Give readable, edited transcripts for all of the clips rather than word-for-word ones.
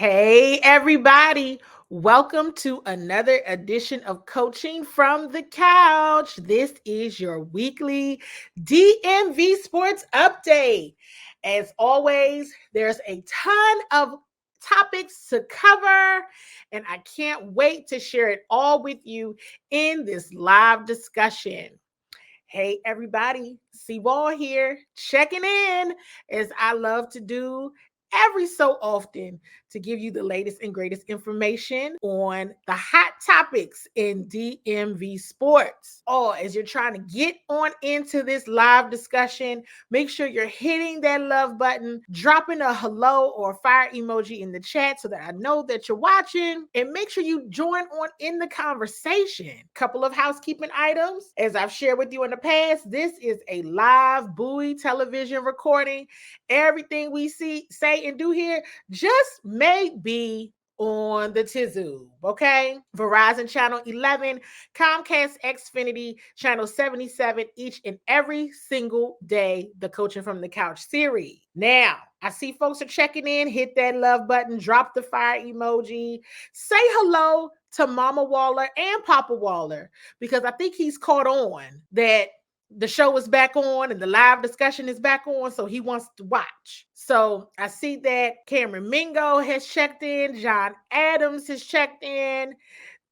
Hey, everybody. Welcome to another edition of Coaching from the Couch. This is your weekly DMV Sports Update. As always, there's a ton of topics to cover, and I can't wait to share it all with you in this live discussion. Hey, everybody, CWall here, checking in as I love to do every so often to give you the latest and greatest information on the hot topics in DMV sports. Oh, as you're trying to get on into this live discussion, make sure you're hitting that love button, dropping a hello or fire emoji in the chat so that I know that you're watching, and make sure you join on in the conversation. Couple of housekeeping items. As I've shared with you in the past, this is a live Bowie television recording. Everything we say, and do here just may be on the Tizoo, okay? Verizon Channel 11, Comcast Xfinity Channel 77, each and every single day, the Coaching from the Couch series. Now, I see folks are checking in. Hit that love button, drop the fire emoji, say hello to Mama Waller and Papa Waller, because I think he's caught on that the show is back on and the live discussion is back on, so he wants to watch. So I see that Cameron Mingo has checked in, John Adams has checked in,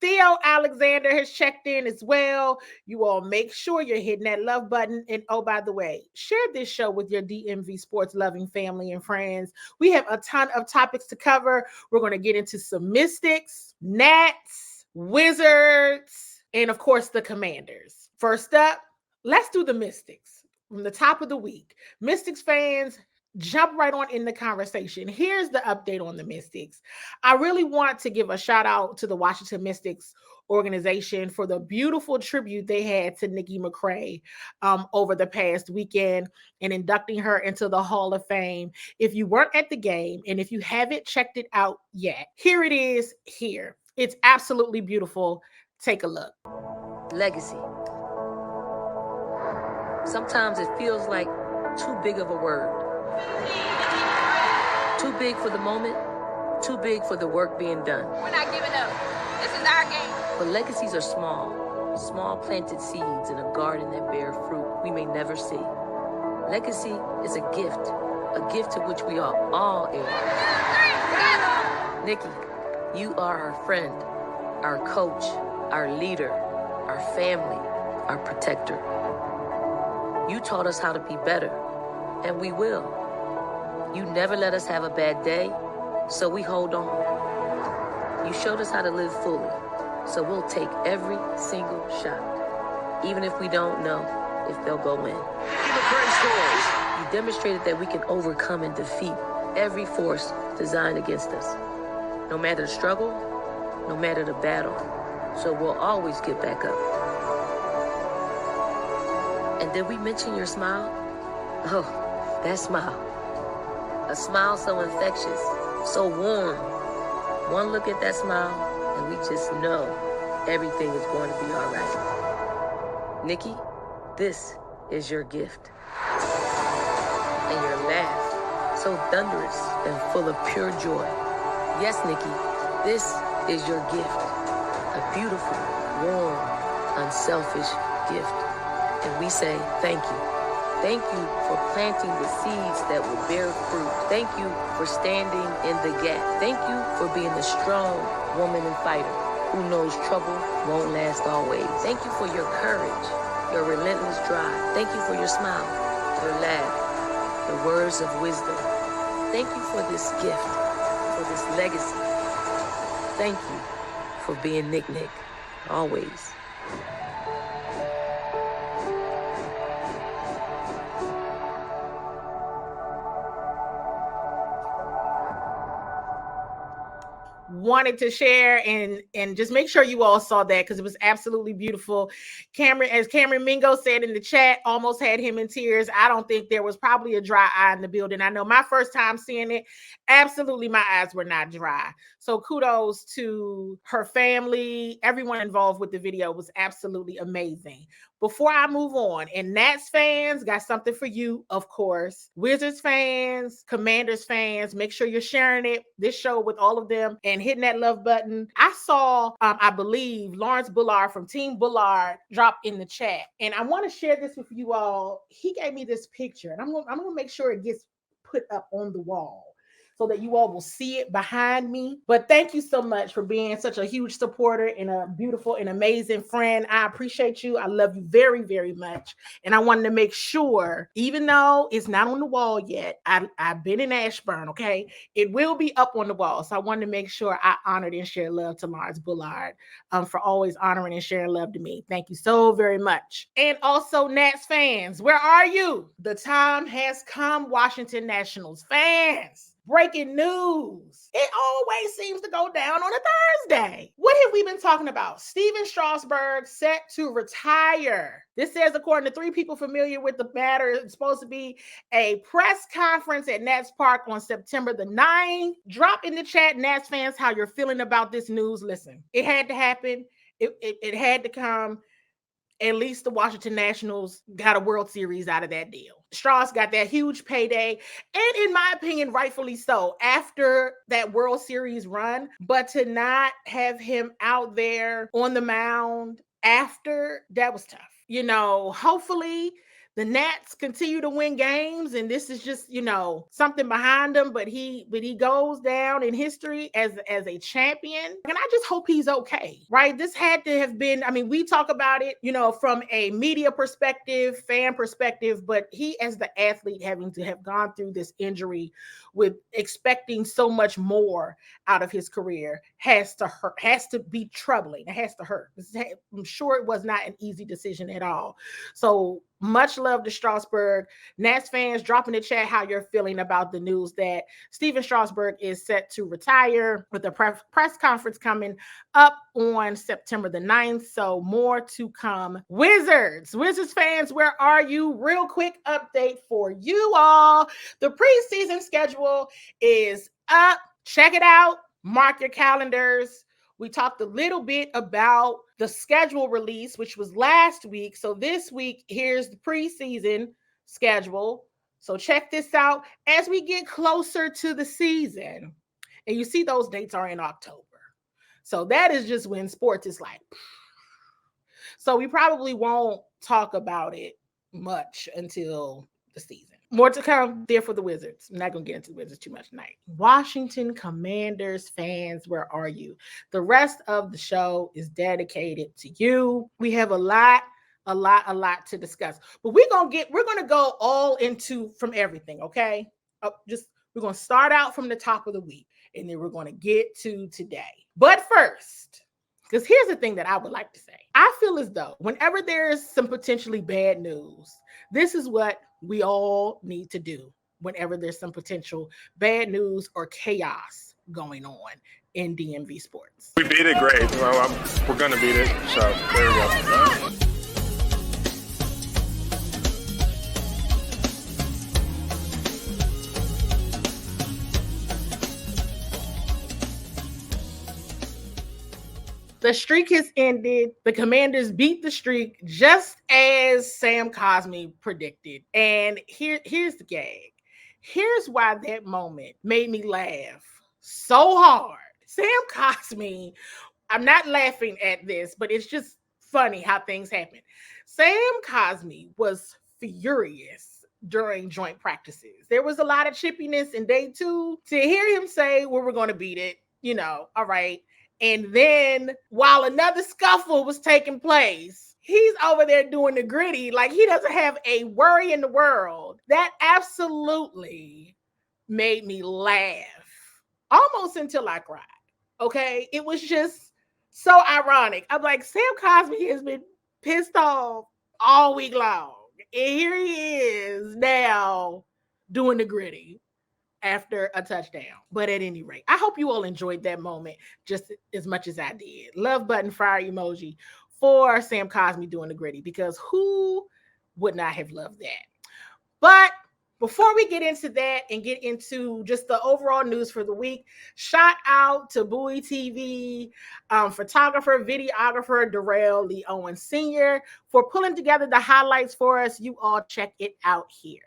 Theo Alexander has checked in as well. You all make sure you're hitting that love button. And oh, by the way, share this show with your DMV sports loving family and friends. We have a ton of topics to cover. We're going to get into some Mystics, Nats, Wizards, and of course the Commanders. First up, let's do the Mystics from the top of the week. Mystics fans, jump right on in the conversation. Here's the update on the Mystics. I really want to give a shout out to the Washington Mystics organization for the beautiful tribute they had to Nikki McCray over the past weekend and inducting her into the Hall of Fame. If you weren't at the game and if you haven't checked it out yet, here it is here. It's absolutely beautiful. Take a look. Legacy. Sometimes it feels like too big of a word. Too big for the moment, too big for the work being done. We're not giving up. This is our game. But legacies are small planted seeds in a garden that bear fruit we may never see. Legacy is a gift to which we are all heirs. Nikki, you are our friend, our coach, our leader, our family, our protector. You taught us how to be better, and we will. You never let us have a bad day, so we hold on. You showed us how to live fully, so we'll take every single shot, even if we don't know if they'll go in. Nikki McCray scores. You demonstrated that we can overcome and defeat every force designed against us. No matter the struggle, no matter the battle, so we'll always get back up. And did we mention your smile? Oh, that smile. A smile so infectious, so warm. One look at that smile, and we just know everything is going to be all right. Nikki, this is your gift. And your laugh, so thunderous and full of pure joy. Yes, Nikki, this is your gift. A beautiful, warm, unselfish gift. And we say thank you. Thank you for planting the seeds that will bear fruit. Thank you for standing in the gap. Thank you for being the strong woman and fighter who knows trouble won't last always. Thank you for your courage, your relentless drive. Thank you for your smile, your laugh, the words of wisdom. Thank you for this gift, for this legacy. Thank you for being Nick, always. Wanted to share and just make sure you all saw that because it was absolutely beautiful. Cameron, as Cameron Mingo said in the chat, almost had him in tears. I don't think there was probably a dry eye in the building. I know my first time seeing it, absolutely my eyes were not dry. So kudos to her family. Everyone involved with the video was absolutely amazing. before I move on, and Nats fans got something for you, of course. Wizards fans, Commanders fans, make sure you're sharing this show with all of them and hitting that love button. I saw, I believe, Lawrence Bullard from Team Bullard drop in the chat, and I want to share this with you all. He gave me this picture, and I'm gonna make sure it gets put up on the wall so that you all will see it behind me. But thank you so much for being such a huge supporter and a beautiful and amazing friend. I appreciate you. I love you very, very much. And I wanted to make sure, even though it's not on the wall yet, I've been in Ashburn, okay? It will be up on the wall. So I wanted to make sure I honored and shared love to Lawrence Bullard for always honoring and sharing love to me. Thank you so very much. And also, Nats fans, where are you? The time has come, Washington Nationals fans. Breaking news. It always seems to go down on a Thursday. What have we been talking about? Stephen Strasburg set to retire. This says, according to 3 people familiar with the matter, it's supposed to be a press conference at Nats Park on September the 9th. Drop in the chat, Nats fans, how you're feeling about this news. Listen, it had to happen. It had to come. At least the Washington Nationals got a World Series out of that deal. Strauss got that huge payday, and in my opinion, rightfully so, after that World Series run. But to not have him out there on the mound after, that was tough. You know, hopefully the Nats continue to win games, and this is just, you know, something behind him, but he goes down in history as a champion. And I just hope he's okay, right? This had to have been, I mean, we talk about it, you know, from a media perspective, fan perspective, but he as the athlete having to have gone through this injury with expecting so much more out of his career has to hurt, has to be troubling. It has to hurt. I'm sure it was not an easy decision at all. So much love to Strasburg. Nats fans, drop in the chat how you're feeling about the news that Stephen Strasburg is set to retire, with a press conference coming up on September the 9th. So more to come. Wizards fans, where are you? Real quick update for you all. The preseason schedule is up. Check it out. Mark your calendars. We talked a little bit about the schedule release, which was last week. So this week, here's the preseason schedule. So check this out as we get closer to the season. And you see those dates are in October. So that is just when sports is like. So we probably won't talk about it much until the season. More to come there for the Wizards. I'm not going to get into the Wizards too much tonight. Washington Commanders fans, where are you? The rest of the show is dedicated to you. We have a lot to discuss. But we're going to go all into from everything, okay? We're going to start out from the top of the week, and then we're going to get to today. But first, because here's the thing that I would like to say. I feel as though whenever there's some potentially bad news, this is what we all need to do whenever there's some potential bad news or chaos going on in DMV sports. We beat it, great. Well, we're going to beat it, so there we go. The streak has ended. The Commanders beat the streak just as Sam Cosmi predicted. And here's the gag. Here's why that moment made me laugh so hard. Sam Cosmi, I'm not laughing at this, but it's just funny how things happen. Sam Cosmi was furious during joint practices. There was a lot of chippiness in day 2. To hear him say, well, we're going to beat it, you know, all right. And then while another scuffle was taking place, he's over there doing the gritty like he doesn't have a worry in the world. That absolutely made me laugh almost until I cried. Okay? It was just so ironic. I'm like, Sam Cosmi has been pissed off all week long. And here he is now doing the gritty after a touchdown. But at any rate, I hope you all enjoyed that moment just as much as I did. Love button, fire emoji for Sam Cosmi doing the gritty, because who would not have loved that? But Before we get into that and get into just the overall news for the week, shout out to Bowie TV, photographer, videographer Darrell Lee Owen Sr. for pulling together the highlights for us. You all check it out here.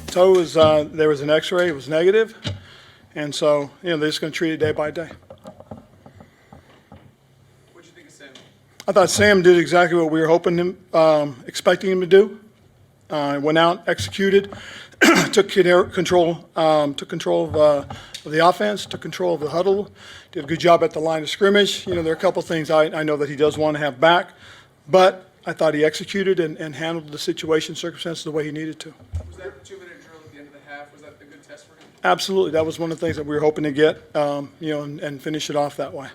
Toe was there was an X-ray. It was negative, and so they're just going to treat it day by day. What did you think of Sam? I thought Sam did exactly what we were expecting him to do. Went out, executed, took control of the offense, took control of the huddle, did a good job at the line of scrimmage. There are a couple things I know that he does want to have back, but I thought he executed and handled the circumstances the way he needed to. Was that 2-minute drill at the end of the half? Was that a good test for him? Absolutely. That was one of the things that we were hoping to get, and finish it off that way.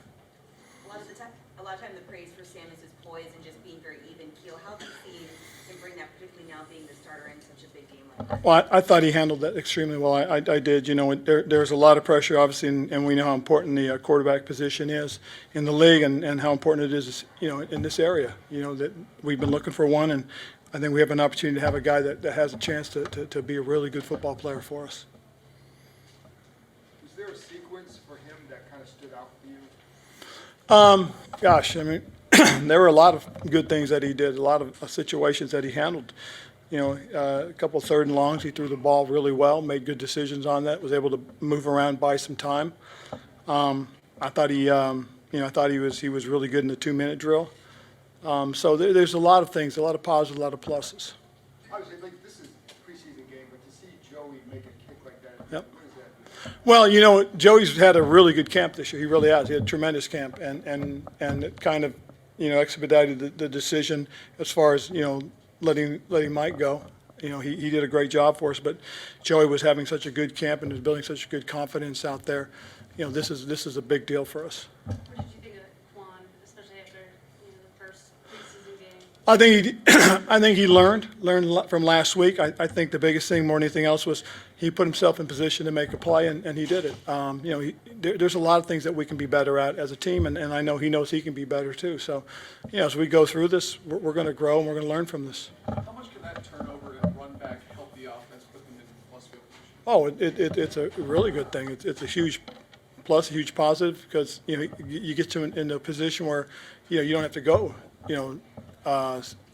A lot of time the praise for Sam is his poise and just being very even keel. How have you seen him bring that, particularly now being the starter in such a big game like that? Well, I thought he handled that extremely well. I did. There's a lot of pressure, obviously, and we know how important the quarterback position is in the league, and how important it is, in this area. That we've been looking for one, and I think we have an opportunity to have a guy that has a chance to be a really good football player for us. Was there a sequence for him that kind of stood out for you? Gosh, I mean, there were a lot of good things that he did, a lot of situations that he handled. A couple of 3rd and longs, he threw the ball really well, made good decisions on that, was able to move around, buy some time. I thought he was really good in the 2-minute drill. So there's a lot of things, a lot of positives, a lot of pluses. Obviously, this is a preseason game, but to see Joey make a kick like that, Yep. what does that mean? Well, Joey's had a really good camp this year. He really has. He had a tremendous camp, and it kind of, expedited the decision as far as, letting Mike go. He did a great job for us, but Joey was having such a good camp and was building such good confidence out there. This is a big deal for us. What did you think of Quan, especially after the first preseason game? I think he learned from last week. I think the biggest thing more than anything else was he put himself in position to make a play, and he did it. There's a lot of things that we can be better at as a team, and I know he knows he can be better too. So, as we go through this, we're going to grow and we're going to learn from this. How much can that turnover and run back help the offense put them in plus field position? Oh, it's a really good thing. It's a huge plus, a huge positive, because you get into a position where you don't have to go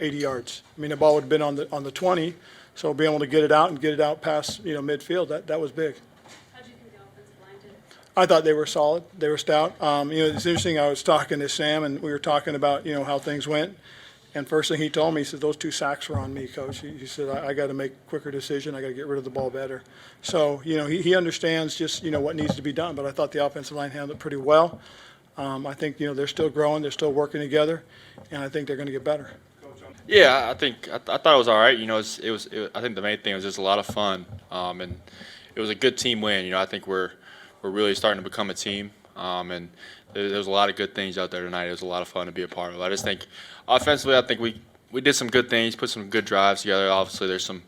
80 yards. I mean, the ball would have been on the 20, so being able to get it out past midfield, that was big. How did you think the offensive line did? I thought they were solid. They were stout. It's interesting. I was talking to Sam, and we were talking about how things went. And first thing he told me, he said, "Those 2 sacks were on me, Coach." He said, "I got to make a quicker decision. I got to get rid of the ball better." So he understands just what needs to be done. But I thought the offensive line handled it pretty well. I think they're still growing. They're still working together, and I think they're going to get better. Yeah, I thought it was all right. I think the main thing was just a lot of fun, and it was a good team win. I think we're really starting to become a team, and there's a lot of good things out there tonight. It was a lot of fun to be a part of. I just think offensively, I think we did some good things, put some good drives together. Obviously, there's some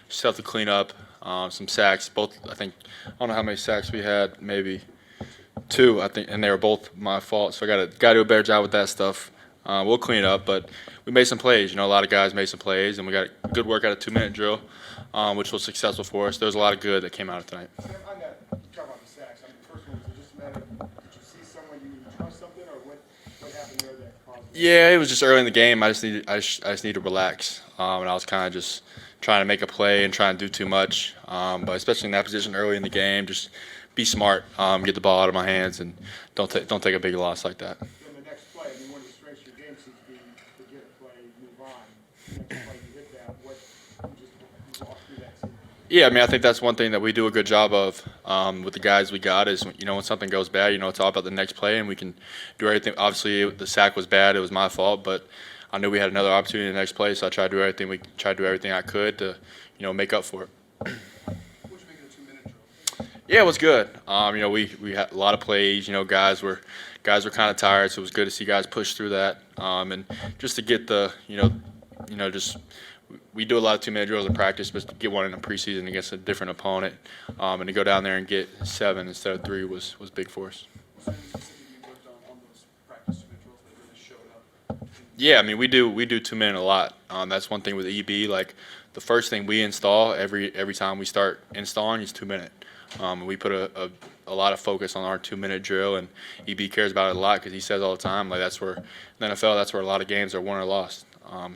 stuff to clean up, some sacks. I don't know how many sacks we had, maybe 2, I think, and they were both my fault. So I got to do a better job with that stuff. We'll clean it up, but we made some plays. A lot of guys made some plays, and we got good work out of 2-minute drill, which was successful for us. There was a lot of good that came out of tonight. Sam, on that, you talk about the sacks. First one, was it just a matter of, did you see someone you trust something, or what happened there that caused it? Yeah, it was just early in the game. I just need to relax, and I was kind of just trying to make a play and trying to do too much. But especially in that position early in the game, just be smart, get the ball out of my hands, and don't take a big loss like that. In the next play, one of the strengths of your game seems to be to get a play, move on. The next play, you hit that. You walk through that. Yeah, I think that's one thing that we do a good job of. with the guys we got is, when something goes bad, it's all about the next play, and we can do everything. Obviously, the sack was bad; it was my fault, but I knew we had another opportunity in the next play, so I tried to do everything I could to, make up for it. What you make of the 2-minute drill? Yeah, it was good. We had a lot of plays. Guys were kind of tired, so it was good to see guys push through that. And just to get the, just we do a lot of 2-minute drills in practice, but to get one in the preseason against a different opponent, and to go down there and get 7 instead of 3 was big for us. Was there anything specific you worked on those practice 2-minute drills that really showed up? Yeah, we do 2-minute a lot. That's one thing with EB. Like the first thing we install every time we start installing is 2-minute. We put a lot of focus on our 2-minute drill, and EB cares about it a lot because he says all the time, like that's where in the NFL, that's where a lot of games are won or lost.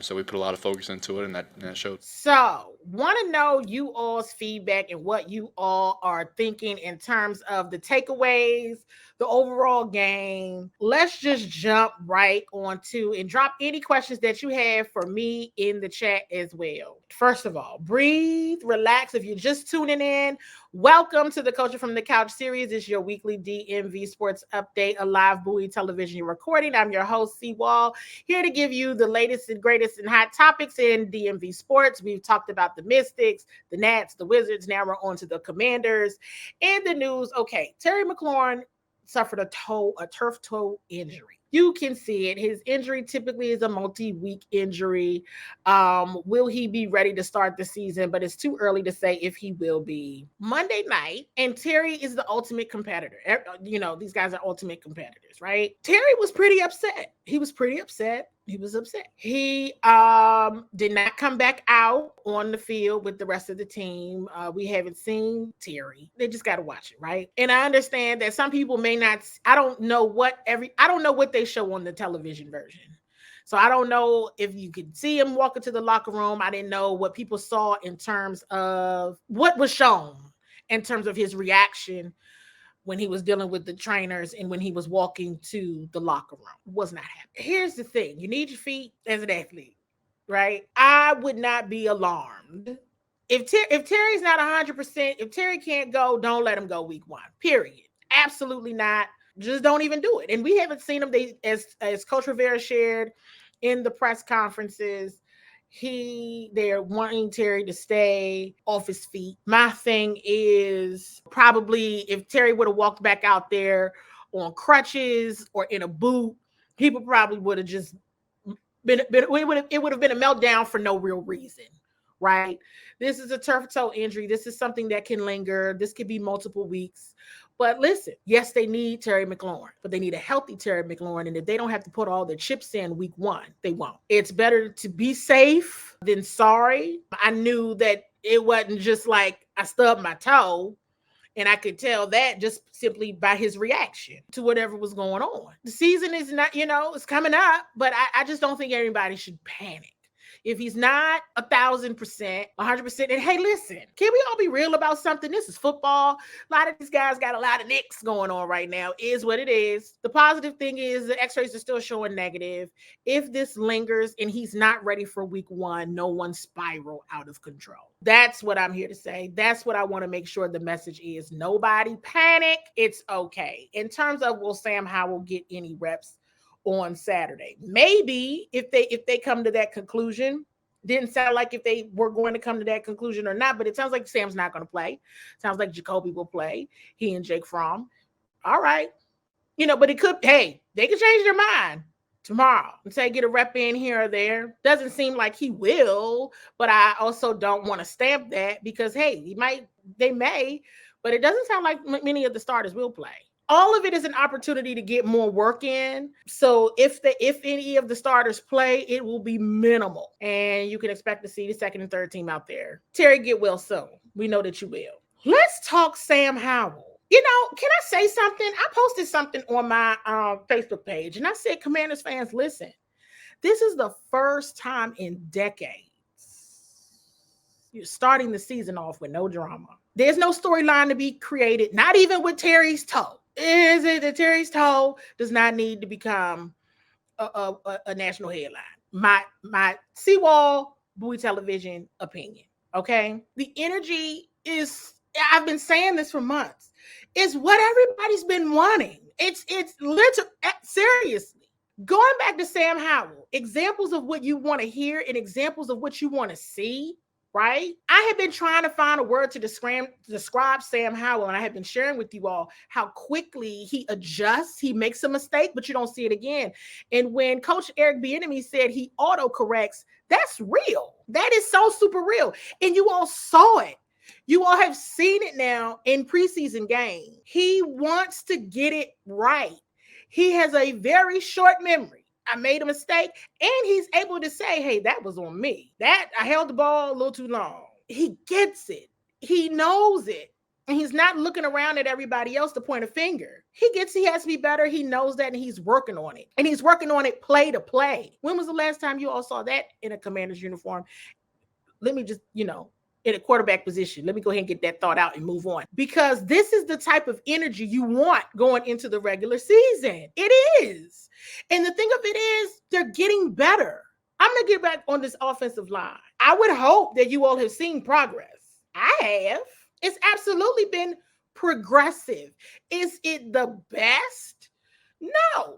So we put a lot of focus into it, and that showed. So, want to know you all's feedback and what you all are thinking in terms of the takeaways, the overall game. Let's just jump right onto and drop any questions that you have for me in the chat as well. First of all, breathe, relax. If you're just tuning in, welcome to the Coaching from the Couch series. It's your weekly DMV Sports Update, a live Bowie television recording. I'm your host, CWall, here to give you the latest and greatest and hot topics in DMV sports. We've talked about the Mystics, the Nats, the Wizards. Now we're on to the Commanders. And the news, okay, Terry McLaurin suffered a turf toe injury. You can see it. His injury typically is a multi-week injury. Will he be ready to start the season? But it's too early to say if he will be. Monday night, and Terry is the ultimate competitor. These guys are ultimate competitors, right? Terry was pretty upset. He was upset. He did not come back out on the field with the rest of the team. We haven't seen Terry. They just got to watch it, right? And I understand that some people may not. I don't know what they show on the television version. So I don't know if you could see him walk into the locker room. I didn't know what people saw in terms of what was shown in terms of his reaction when he was dealing with the trainers and when he was walking to the locker room. Was not happy. Here's the thing. You need your feet as an athlete, right? I would not be alarmed. If Terry's not 100%, if Terry can't go, don't let him go week 1, period. Absolutely not. Just don't even do it. And we haven't seen him. As Coach Rivera shared in the press conferences, they're wanting Terry to stay off his feet. My thing is probably if Terry would have walked back out there on crutches or in a boot, people probably would have just it would have been a meltdown for no real reason, right? This is a turf toe injury. This is something that can linger. This could be multiple weeks. But listen, yes, they need Terry McLaurin, but they need a healthy Terry McLaurin. And if they don't have to put all their chips in week 1, they won't. It's better to be safe than sorry. I knew that it wasn't just like I stubbed my toe, and I could tell that just simply by his reaction to whatever was going on. The season is not, it's coming up, but I just don't think everybody should panic. If he's not 1,000%, 100%, and hey, listen, can we all be real about something? This is football. A lot of these guys got a lot of nicks going on right now. Is what it is. The positive thing is the x-rays are still showing negative. If this lingers and he's not ready for week 1, no one spiral out of control. That's what I'm here to say. That's what I want to make sure the message is. Nobody panic. It's okay. In terms of will Sam Howell get any reps on Saturday? Maybe if they come to that conclusion. Didn't sound like if they were going to come to that conclusion or not, but it sounds like Sam's not going to play. Sounds like Jacoby will play. He and Jake Fromm. All right. But they could change their mind tomorrow and say get a rep in here or there. Doesn't seem like he will, but I also don't want to stamp that because, hey, they may, but it doesn't sound like many of the starters will play. All of it is an opportunity to get more work in. So if any of the starters play, it will be minimal. And you can expect to see the second and third team out there. Terry, get well soon. We know that you will. Let's talk Sam Howell. Can I say something? I posted something on my Facebook page, and I said, Commanders fans, listen, this is the first time in decades you're starting the season off with no drama. There's no storyline to be created, not even with Terry's toe. Is it that Terry's toe does not need to become a national headline? My CWall Bowie television opinion. Okay, the energy is I've been saying this for months. It's what everybody's been wanting. It's literally, seriously. Going back to Sam Howell, examples of what you want to hear and examples of what you want to see, right? I have been trying to find a word to describe Sam Howell, and I have been sharing with you all how quickly he adjusts. He makes a mistake, but you don't see it again. And when Coach Eric Bieniemy said he autocorrects, that's real. That is so super real. And you all saw it. You all have seen it now in preseason games. He wants to get it right. He has a very short memory. I made a mistake, and he's able to say, hey, that was on me. That I held the ball a little too long. He gets it. He knows it. And he's not looking around at everybody else to point a finger. He has to be better. He knows that, and he's working on it. And he's working on it play to play. When was the last time you all saw that in a Commanders uniform? Let me just, in a quarterback position. Let me go ahead and get that thought out and move on. Because this is the type of energy you want going into the regular season. It is. And the thing of it is, they're getting better. I'm going to get back on this offensive line. I would hope that you all have seen progress. I have. It's absolutely been progressive. Is it the best? No.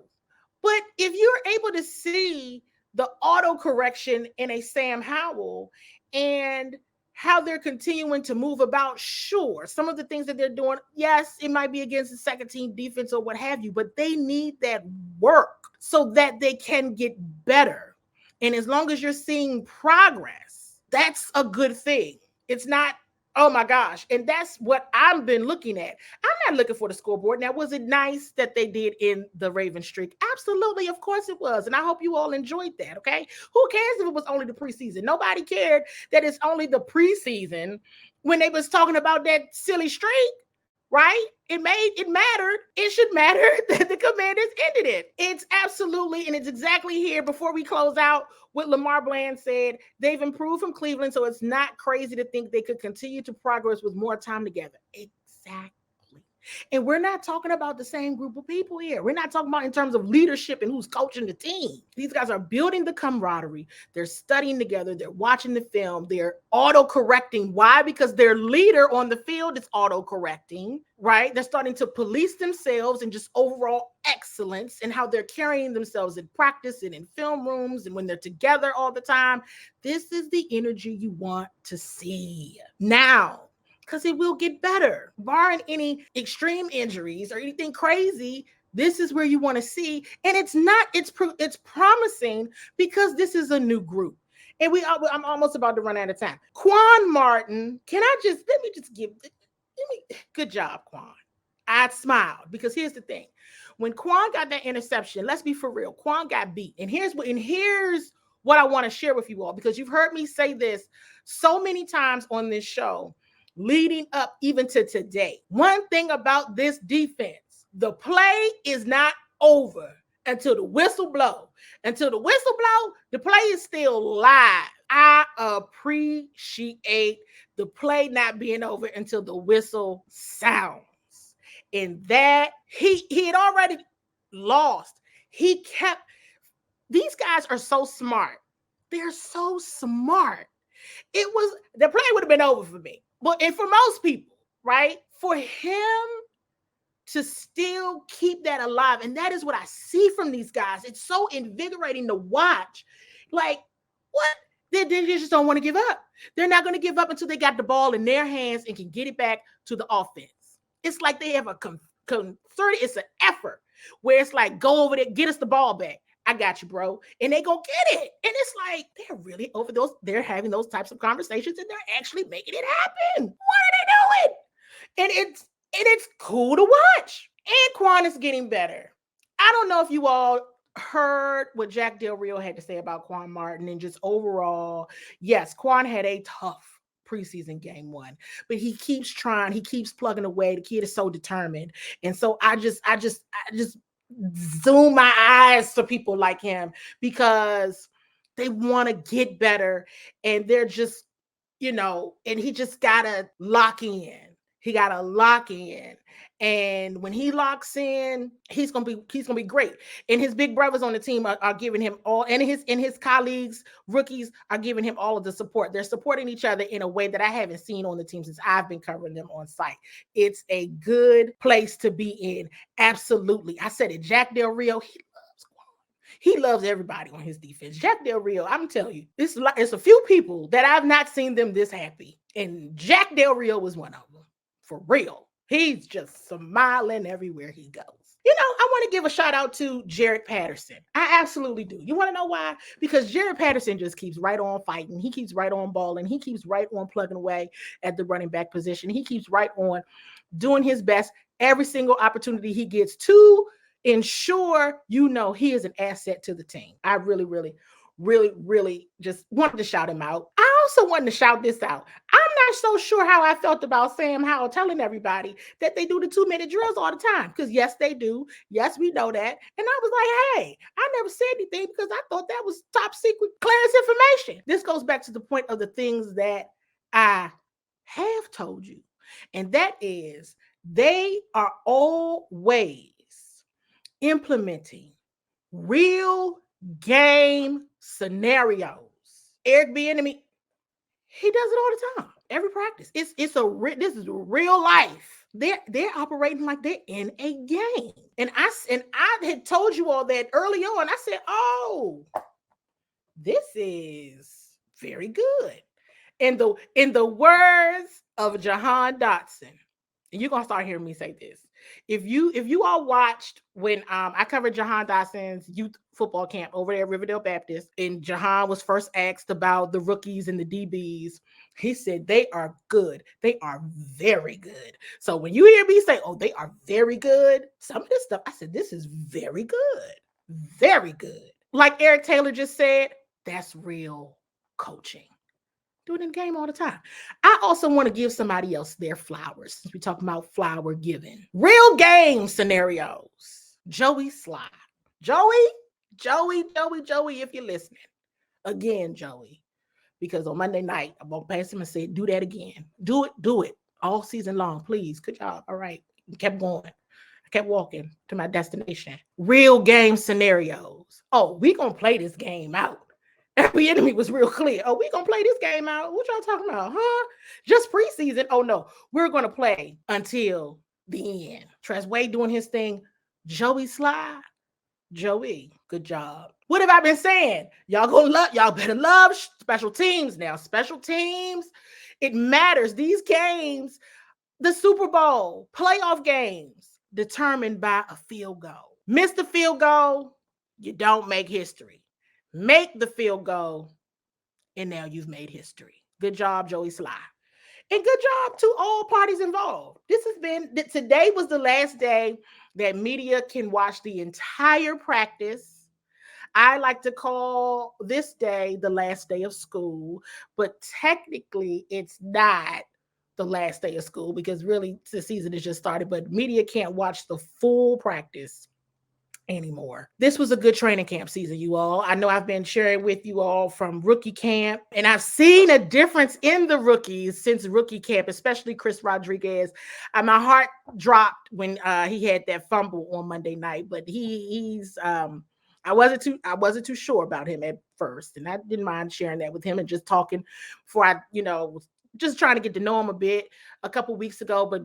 But if you're able to see the auto correction in a Sam Howell and how they're continuing to move about, sure, some of the things that they're doing, yes, it might be against the second team defense or what have you, but they need that work so that they can get better. And as long as you're seeing progress, that's a good thing. It's not, oh my gosh. And that's what I've been looking at. I'm not looking for the scoreboard. Now, was it nice that they did in the Ravens streak? Absolutely. Of course it was. And I hope you all enjoyed that. Okay. Who cares if it was only the preseason? Nobody cared that it's only the preseason when they was talking about that silly streak, right? It mattered. It should matter that the Commanders ended it. It's absolutely, and it's exactly here before we close out what Lamar Bland said. They've improved from Cleveland, so it's not crazy to think they could continue to progress with more time together. Exactly. And we're not talking about the same group of people here. We're not talking about in terms of leadership and who's coaching the team. These guys are building the camaraderie. They're studying together. They're watching the film. They're auto-correcting. Why? Because their leader on the field is auto-correcting, right? They're starting to police themselves and just overall excellence and how they're carrying themselves in practice and in film rooms and when they're together all the time. This is the energy you want to see now, because it will get better. Barring any extreme injuries or anything crazy, this is where you want to see. And it's promising because this is a new group. And I'm almost about to run out of time. Quan Martin, good job, Quan. I smiled because here's the thing. When Quan got that interception, let's be for real, Quan got beat. And here's what I want to share with you all, because you've heard me say this so many times on this show, leading up even to today. One thing about this defense, the play is not over until the whistle blow. Until the whistle blow, the play is still live. I appreciate the play not being over until the whistle sounds. And that he had already lost. These guys are so smart. They're so smart. The play would have been over for me. And for most people, right? For him to still keep that alive, and that is what I see from these guys. It's so invigorating to watch. Like, what? They just don't want to give up. They're not going to give up until they got the ball in their hands and can get it back to the offense. It's like they have a concerted, it's an effort where it's like, go over there, get us the ball back. I got you, bro. And they go get it. And it's like, they're really they're having those types of conversations and they're actually making it happen. What are they doing? And it's cool to watch. And Quan is getting better. I don't know if you all heard what Jack Del Rio had to say about Quan Martin and just overall, yes, Quan had a tough preseason game one, but he keeps trying, he keeps plugging away. The kid is so determined. And so I just zoom my eyes to people like him because they want to get better and they're just, and he just gotta lock in. He got to lock in. And when he locks in, he's gonna be great. And his big brothers on the team are giving him all, and his colleagues, rookies, are giving him all of the support. They're supporting each other in a way that I haven't seen on the team since I've been covering them on site. It's a good place to be in. Absolutely. I said it. Jack Del Rio, he loves everybody on his defense. Jack Del Rio, I'm telling you, it's a few people that I've not seen them this happy. And Jack Del Rio was one of them. For real. He's just smiling everywhere he goes. You know, I want to give a shout out to Jared Patterson. I absolutely do. You want to know why? Because Jared Patterson just keeps right on fighting. He keeps right on balling. He keeps right on plugging away at the running back position. He keeps right on doing his best every single opportunity he gets to ensure, you know, he is an asset to the team. I really, really, really, really just wanted to shout him out. I also wanted to shout this out. I'm not so sure how I felt about Sam Howell telling everybody that they do the 2-minute drills all the time. Because yes, they do. Yes, we know that. And I was like, hey, I never said anything because I thought that was top secret clearance information. This goes back to the point of the things that I have told you. And that is they are always implementing real game scenarios. Eric Bieniemy, he does it all the time. Every practice. This is real life. They're operating like they're in a game. And I had told you all that early on. I said, oh, this is very good. In the words of Jahan Dotson, and you're gonna start hearing me say this. If you all watched when I covered Jahan Dotson's youth football camp over there at Riverdale Baptist, and Jahan was first asked about the rookies and the DBs, he said they are good. They are very good. So when you hear me say, oh, they are very good, some of this stuff, I said, this is very good. Very good. Like Eric Taylor just said, that's real coaching. Do it in the game all the time. I also want to give somebody else their flowers since we talk about flower giving. Real game scenarios. Joey Sly. Joey, if you're listening. Again, Joey. Because on Monday night, I walked past him and said, do that again. Do it. All season long, please. Good job. All right. Kept going. I kept walking to my destination. Real game scenarios. Oh, we gonna play this game out. Every enemy was real clear. Oh, we gonna play this game out. What y'all talking about? Huh? Just preseason. Oh no, we're gonna play until the end. Strasburg doing his thing. Joey Sly. Joey, good job. What have I been saying? Y'all better love special teams now. Special teams, it matters. These games, the Super Bowl, playoff games, determined by a field goal. Miss the field goal, you don't make history. Make the field goal, and now you've made history. Good job, Joey Sly. And good job to all parties involved. Today was the last day that media can watch the entire practice. I like to call this day the last day of school, but technically it's not the last day of school because really the season has just started, but media can't watch the full practice anymore. This was a good training camp season, you all. I know I've been sharing with you all from rookie camp, and I've seen a difference in the rookies since rookie camp, especially Chris Rodriguez. My heart dropped when he had that fumble on Monday night, but he's I wasn't too sure about him at first, and I didn't mind sharing that with him and just talking before I, was just trying to get to know him a bit a couple weeks ago, but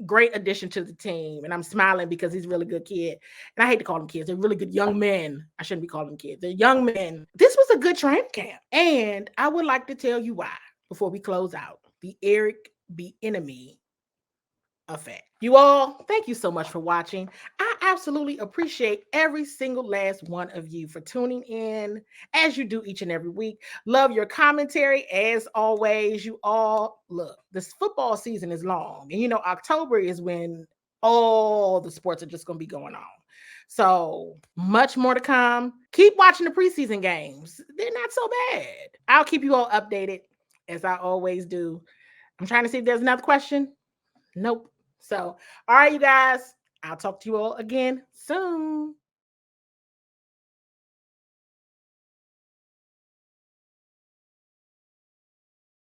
great addition to the team. And I'm smiling because he's a really good kid. And I hate to call them kids. They're really good young men. I shouldn't be calling them kids. They're young men. This was a good training camp. And I would like to tell you why before we close out. The Eric Bieniemy effect. You all, thank you so much for watching. I absolutely appreciate every single last one of you for tuning in as you do each and every week. Love your commentary as always. You all, look, this football season is long. And October is when all the sports are just going to be going on. So much more to come. Keep watching the preseason games. They're not so bad. I'll keep you all updated as I always do. I'm trying to see if there's another question. Nope. So, all right, you guys, I'll talk to you all again soon.